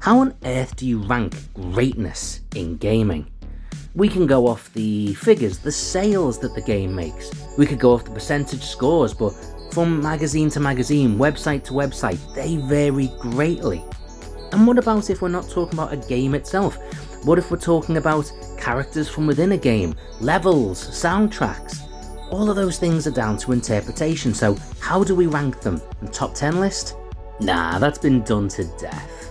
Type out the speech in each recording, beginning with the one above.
How on earth do you rank greatness in gaming? We can go off the figures, the sales that the game makes. We could go off the percentage scores, but from magazine to magazine, website to website, they vary greatly. And what about if we're not talking about a game itself? What if we're talking about characters from within a game, levels, soundtracks? All of those things are down to interpretation, so how do we rank them? A top 10 list? Nah, that's been done to death.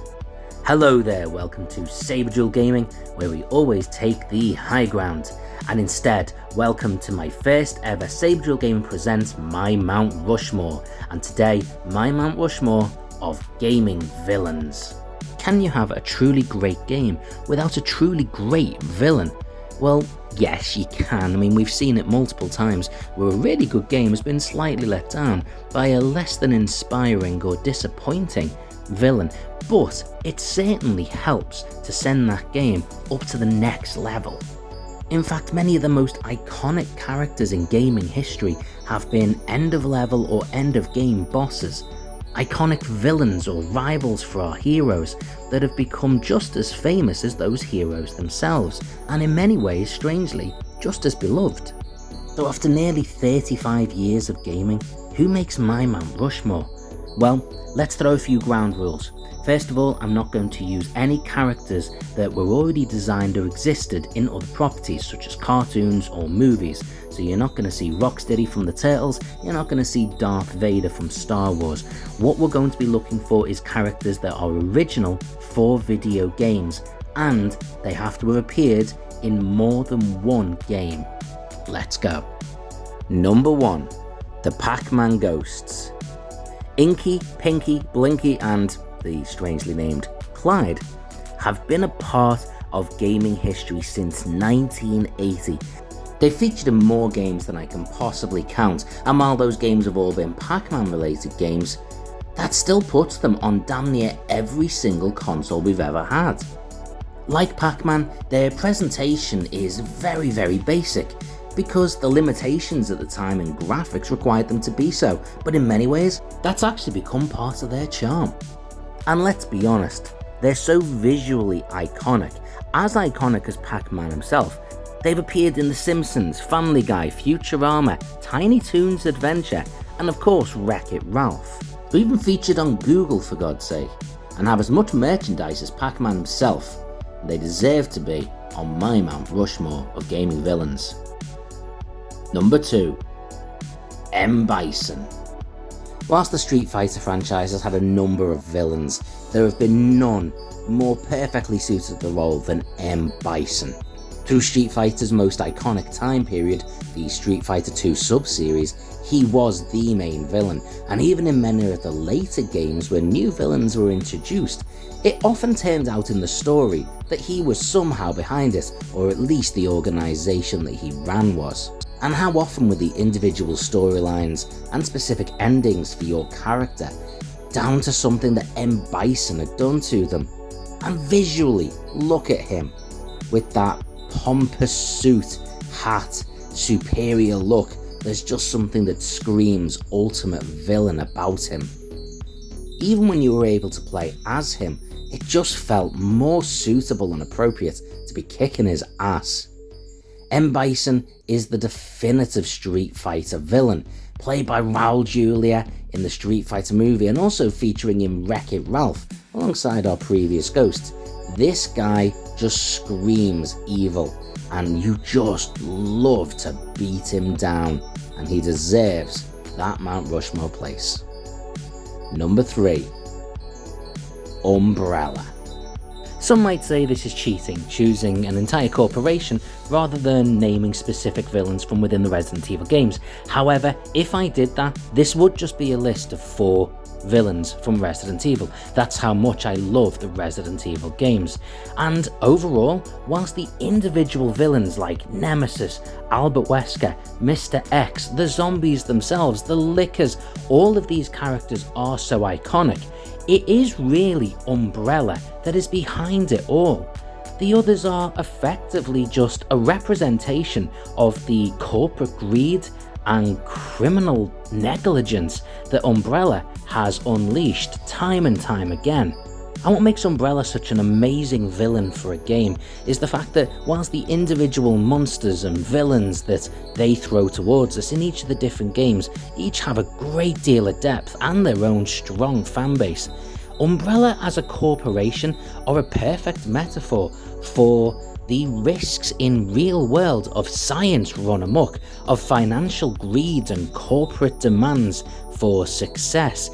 Hello there, welcome to Saberduelgaming, where we always take the high ground. And instead, welcome to my first ever Saberduelgaming presents My Mount Rushmore. And today, my Mount Rushmore of gaming villains. Can you have a truly great game without a truly great villain? Well, yes you can. I mean, we've seen it multiple times where a really good game has been slightly let down by a less than inspiring or disappointing villain, but it certainly helps to send that game up to the next level. In fact, many of the most iconic characters in gaming history have been end of level or end of game bosses, iconic villains or rivals for our heroes that have become just as famous as those heroes themselves, and in many ways, strangely, just as beloved. So after nearly 35 years of gaming, who makes my Mount Rushmore? Well, let's throw a few ground rules. First of all, I'm not going to use any characters that were already designed or existed in other properties such as cartoons or movies. So you're not going to see Rocksteady from the Turtles, you're not going to see Darth Vader from Star Wars. What we're going to be looking for is characters that are original for video games, and they have to have appeared in more than one game. Let's go. Number 1. The PacMan Ghosts. Inky, Pinky, Blinky and the strangely named Clyde have been a part of gaming history since 1980. They've featured in more games than I can possibly count, and while those games have all been Pac-Man related games, that still puts them on damn near every single console we've ever had. Like Pac-Man, their presentation is very basic, because the limitations at the time in graphics required them to be so, but in many ways, that's actually become part of their charm. And let's be honest, they're so visually iconic as Pac-Man himself. They've appeared in The Simpsons, Family Guy, Futurama, Tiny Toons Adventure, and of course Wreck-It Ralph. They're even featured on Google for God's sake, and have as much merchandise as Pac-Man himself. They deserve to be on my Mount Rushmore of gaming villains. Number 2. Bison. Whilst the Street Fighter franchise has had a number of villains, there have been none more perfectly suited to the role than Bison. Through Street Fighter's most iconic time period, the Street Fighter 2 sub-series, he was the main villain, and even in many of the later games where new villains were introduced, it often turned out in the story that he was somehow behind it, or at least the organisation that he ran was. And how often were the individual storylines and specific endings for your character down to something that Bison had done to them? And visually, look at him with that pompous suit, hat, superior look. There's just something that screams ultimate villain about him. Even when you were able to play as him, it just felt more suitable and appropriate to be kicking his ass. Bison is the definitive Street Fighter villain, played by Raul Julia in the Street Fighter movie and also featuring in Wreck-It Ralph alongside our previous Ghost. This guy just screams evil, and you just love to beat him down, and he deserves that Mount Rushmore place. Number 3. Umbrella. Some might say this is cheating, choosing an entire corporation rather than naming specific villains from within the Resident Evil games. However, if I did that, this would just be a list of 4 villains from Resident Evil. That's how much I love the Resident Evil games. And overall, whilst the individual villains like Nemesis, Albert Wesker, Mr. X, the zombies themselves, the Lickers, all of these characters are so iconic, it is really Umbrella that is behind it all. The others are effectively just a representation of the corporate greed and criminal negligence that Umbrella has unleashed time and time again. And what makes Umbrella such an amazing villain for a game is the fact that whilst the individual monsters and villains that they throw towards us in each of the different games each have a great deal of depth and their own strong fanbase, Umbrella as a corporation are a perfect metaphor for the risks in real world of science run amok, of financial greed and corporate demands for success,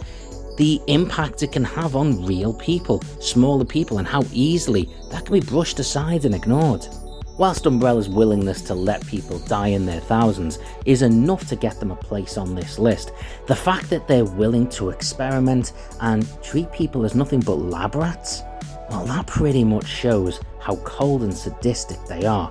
the impact it can have on real people, smaller people, and how easily that can be brushed aside and ignored. Whilst Umbrella's willingness to let people die in their thousands is enough to get them a place on this list, the fact that they're willing to experiment and treat people as nothing but lab rats, well, that pretty much shows how cold and sadistic they are.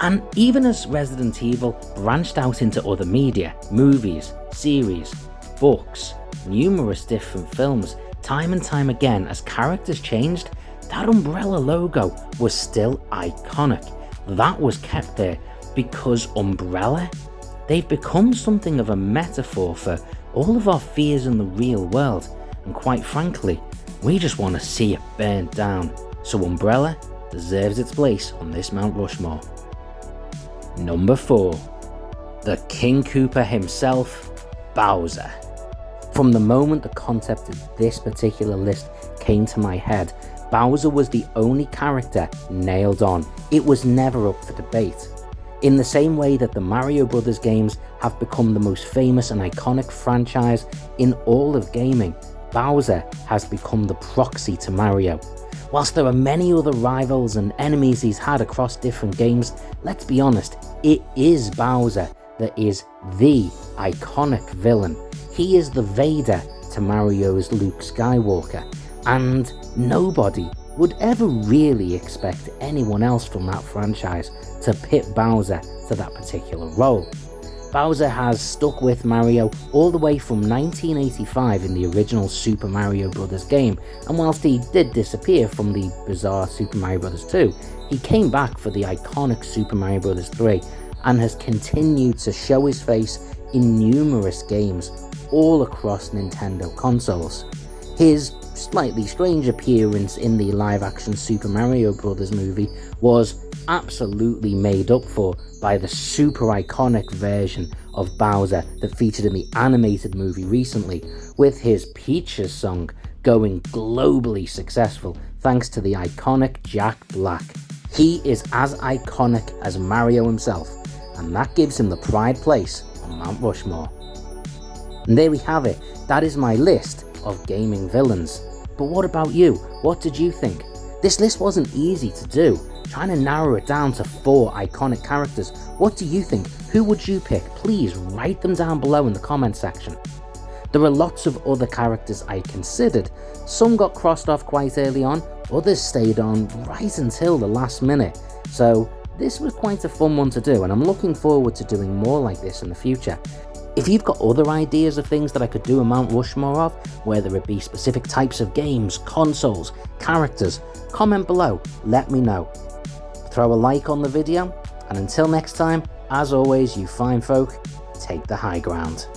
And even as Resident Evil branched out into other media, movies, series, books, numerous different films, time and time again as characters changed, that Umbrella logo was still iconic. That was kept there because Umbrella, they've become something of a metaphor for all of our fears in the real world, and quite frankly, we just want to see it burnt down. So Umbrella deserves its place on this Mount Rushmore. Number 4. The King Koopa himself, Bowser. From the moment the concept of this particular list came to my head, Bowser was the only character nailed on. It was never up for debate. In the same way that the Mario Brothers games have become the most famous and iconic franchise in all of gaming, Bowser has become the proxy to Mario. Whilst there are many other rivals and enemies he's had across different games, let's be honest, it is Bowser that is the iconic villain. He is the Vader to Mario's Luke Skywalker, and nobody would ever really expect anyone else from that franchise to pit Bowser to that particular role. Bowser has stuck with Mario all the way from 1985 in the original Super Mario Bros. Game, and whilst he did disappear from the bizarre Super Mario Bros. 2, he came back for the iconic Super Mario Bros. 3 and has continued to show his face in numerous games all across Nintendo consoles. His slightly strange appearance in the live-action Super Mario Bros. Movie was absolutely made up for by the super iconic version of Bowser that featured in the animated movie recently, with his Peaches song going globally successful thanks to the iconic Jack Black. He is as iconic as Mario himself, and that gives him the pride place on Mount Rushmore. And there we have it. That is my list of gaming villains. But what about you? What did you think? This list wasn't easy to do. Trying to narrow it down to 4 iconic characters. What do you think? Who would you pick? Please write them down below in the comment section. There are lots of other characters I considered. Some got crossed off quite early on, others stayed on right until the last minute. So this was quite a fun one to do, and I'm looking forward to doing more like this in the future. If you've got other ideas of things that I could do a Mount Rushmore of, whether it be specific types of games, consoles, characters, comment below, let me know. Throw a like on the video, and until next time, as always, you fine folk, take the high ground.